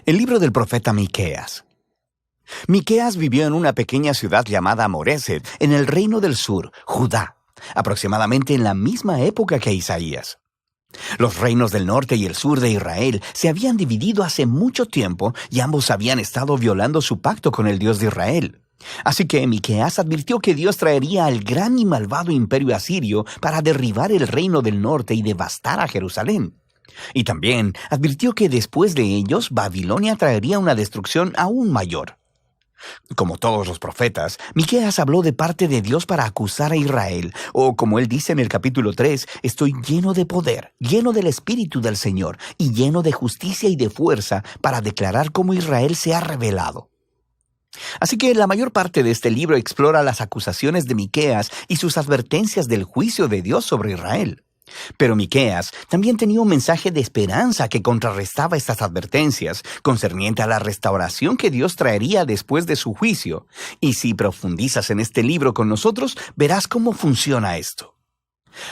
El libro del profeta Miqueas. Miqueas vivió en una pequeña ciudad llamada Moreset, en el reino del sur, Judá, aproximadamente en la misma época que Isaías. Los reinos del norte y el sur de Israel se habían dividido hace mucho tiempo y ambos habían estado violando su pacto con el Dios de Israel. Así que Miqueas advirtió que Dios traería al gran y malvado imperio asirio para derribar el reino del norte y devastar a Jerusalén. Y también advirtió que después de ellos, Babilonia traería una destrucción aún mayor. Como todos los profetas, Miqueas habló de parte de Dios para acusar a Israel, o como él dice en el capítulo 3, estoy lleno de poder, lleno del Espíritu del Señor, y lleno de justicia y de fuerza para declarar cómo Israel se ha rebelado. Así que la mayor parte de este libro explora las acusaciones de Miqueas y sus advertencias del juicio de Dios sobre Israel. Pero Miqueas también tenía un mensaje de esperanza que contrarrestaba estas advertencias, concerniente a la restauración que Dios traería después de su juicio. Y si profundizas en este libro con nosotros, verás cómo funciona esto.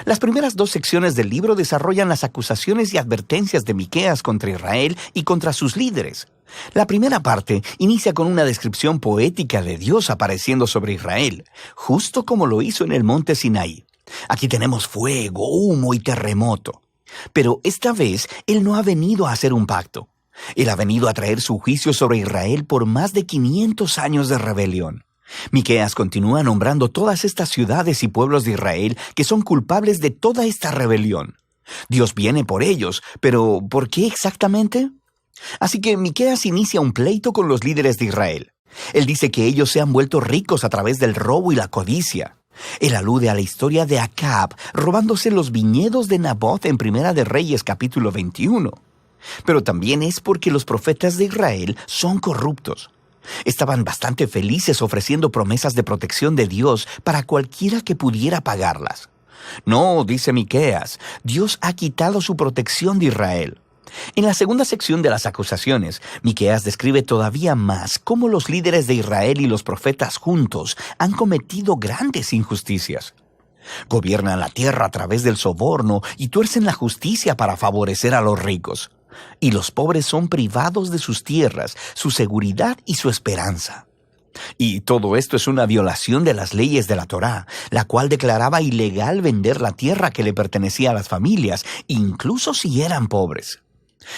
Las primeras dos secciones del libro desarrollan las acusaciones y advertencias de Miqueas contra Israel y contra sus líderes. La primera parte inicia con una descripción poética de Dios apareciendo sobre Israel, justo como lo hizo en el monte Sinaí. Aquí tenemos fuego, humo y terremoto. Pero esta vez Él no ha venido a hacer un pacto. Él ha venido a traer su juicio sobre Israel por más de 500 años de rebelión. Miqueas continúa nombrando todas estas ciudades y pueblos de Israel que son culpables de toda esta rebelión. Dios viene por ellos, pero ¿por qué exactamente? Así que Miqueas inicia un pleito con los líderes de Israel. Él dice que ellos se han vuelto ricos a través del robo y la codicia. Él alude a la historia de Acab robándose los viñedos de Nabot en Primera de Reyes capítulo 21. Pero también es porque los profetas de Israel son corruptos. Estaban bastante felices ofreciendo promesas de protección de Dios para cualquiera que pudiera pagarlas. No, dice Miqueas, Dios ha quitado su protección de Israel. En la segunda sección de las acusaciones, Miqueas describe todavía más cómo los líderes de Israel y los profetas juntos han cometido grandes injusticias. Gobiernan la tierra a través del soborno y tuercen la justicia para favorecer a los ricos. Y los pobres son privados de sus tierras, su seguridad y su esperanza. Y todo esto es una violación de las leyes de la Torá, la cual declaraba ilegal vender la tierra que le pertenecía a las familias, incluso si eran pobres.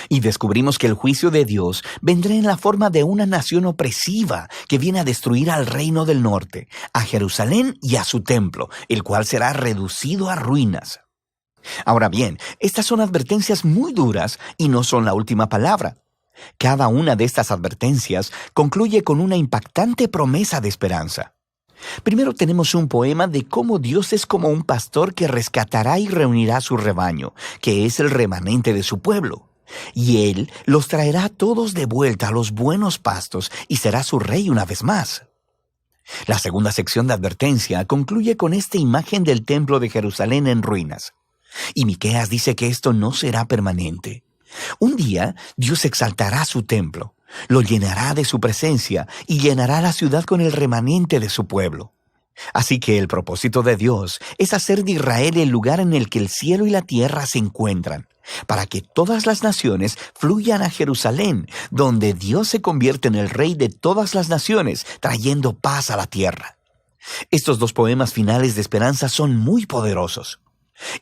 Y descubrimos que el juicio de Dios vendrá en la forma de una nación opresiva que viene a destruir al reino del norte, a Jerusalén y a su templo, el cual será reducido a ruinas. Ahora bien, estas son advertencias muy duras y no son la última palabra. Cada una de estas advertencias concluye con una impactante promesa de esperanza. Primero tenemos un poema de cómo Dios es como un pastor que rescatará y reunirá su rebaño, que es el remanente de su pueblo. Y Él los traerá todos de vuelta a los buenos pastos y será su rey una vez más. La segunda sección de advertencia concluye con esta imagen del templo de Jerusalén en ruinas. Y Miqueas dice que esto no será permanente. Un día Dios exaltará su templo, lo llenará de su presencia y llenará la ciudad con el remanente de su pueblo. Así que el propósito de Dios es hacer de Israel el lugar en el que el cielo y la tierra se encuentran, para que todas las naciones fluyan a Jerusalén, donde Dios se convierte en el rey de todas las naciones, trayendo paz a la tierra. Estos dos poemas finales de esperanza son muy poderosos.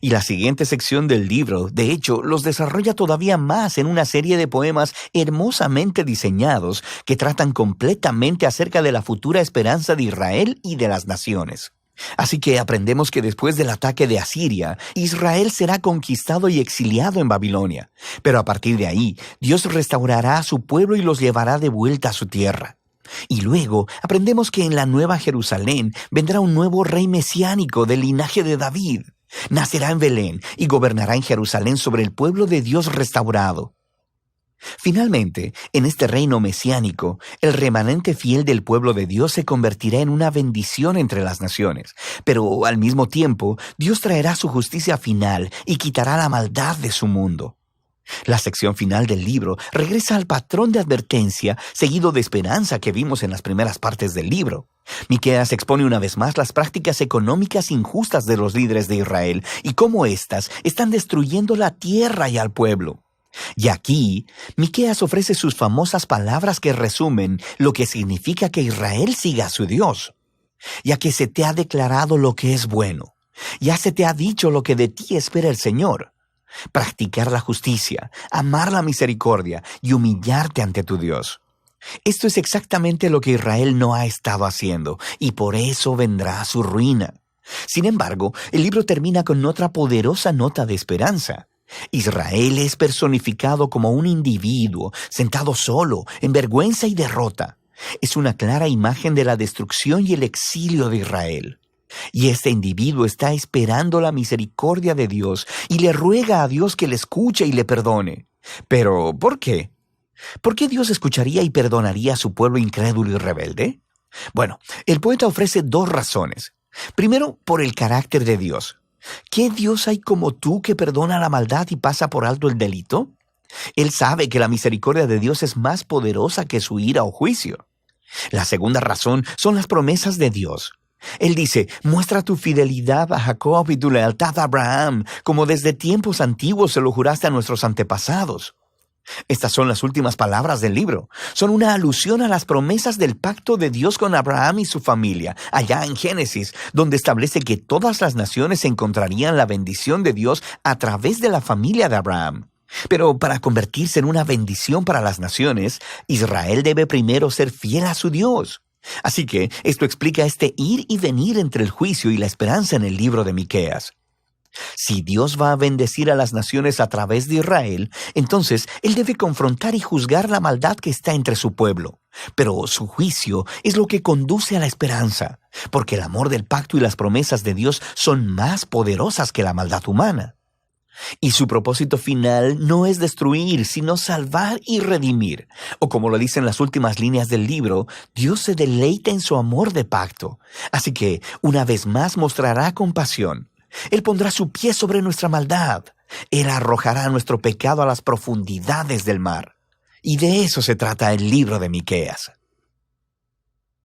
Y la siguiente sección del libro, de hecho, los desarrolla todavía más en una serie de poemas hermosamente diseñados que tratan completamente acerca de la futura esperanza de Israel y de las naciones. Así que aprendemos que después del ataque de Asiria, Israel será conquistado y exiliado en Babilonia. Pero a partir de ahí, Dios restaurará a su pueblo y los llevará de vuelta a su tierra. Y luego aprendemos que en la Nueva Jerusalén vendrá un nuevo rey mesiánico del linaje de David. Nacerá en Belén y gobernará en Jerusalén sobre el pueblo de Dios restaurado. Finalmente, en este reino mesiánico, el remanente fiel del pueblo de Dios se convertirá en una bendición entre las naciones. Pero al mismo tiempo, Dios traerá su justicia final y quitará la maldad de su mundo. La sección final del libro regresa al patrón de advertencia seguido de esperanza que vimos en las primeras partes del libro. Miqueas expone una vez más las prácticas económicas injustas de los líderes de Israel y cómo éstas están destruyendo la tierra y al pueblo. Y aquí, Miqueas ofrece sus famosas palabras que resumen lo que significa que Israel siga a su Dios. Ya que se te ha declarado lo que es bueno, ya se te ha dicho lo que de ti espera el Señor. Practicar la justicia, amar la misericordia y humillarte ante tu Dios. Esto es exactamente lo que Israel no ha estado haciendo, y por eso vendrá su ruina. Sin embargo, el libro termina con otra poderosa nota de esperanza. Israel es personificado como un individuo, sentado solo, en vergüenza y derrota. Es una clara imagen de la destrucción y el exilio de Israel. Y este individuo está esperando la misericordia de Dios y le ruega a Dios que le escuche y le perdone. Pero, ¿por qué? ¿Por qué Dios escucharía y perdonaría a su pueblo incrédulo y rebelde? Bueno, el poeta ofrece dos razones. Primero, por el carácter de Dios. ¿Qué Dios hay como tú que perdona la maldad y pasa por alto el delito? Él sabe que la misericordia de Dios es más poderosa que su ira o juicio. La segunda razón son las promesas de Dios. Él dice, muestra tu fidelidad a Jacob y tu lealtad a Abraham, como desde tiempos antiguos se lo juraste a nuestros antepasados. Estas son las últimas palabras del libro. Son una alusión a las promesas del pacto de Dios con Abraham y su familia, allá en Génesis, donde establece que todas las naciones encontrarían la bendición de Dios a través de la familia de Abraham. Pero para convertirse en una bendición para las naciones, Israel debe primero ser fiel a su Dios. Así que esto explica este ir y venir entre el juicio y la esperanza en el libro de Miqueas. Si Dios va a bendecir a las naciones a través de Israel, entonces Él debe confrontar y juzgar la maldad que está entre su pueblo. Pero su juicio es lo que conduce a la esperanza, porque el amor del pacto y las promesas de Dios son más poderosas que la maldad humana. Y su propósito final no es destruir, sino salvar y redimir. O como lo dicen las últimas líneas del libro, Dios se deleita en su amor de pacto. Así que, una vez más mostrará compasión. Él pondrá su pie sobre nuestra maldad. Él arrojará nuestro pecado a las profundidades del mar. Y de eso se trata el libro de Miqueas.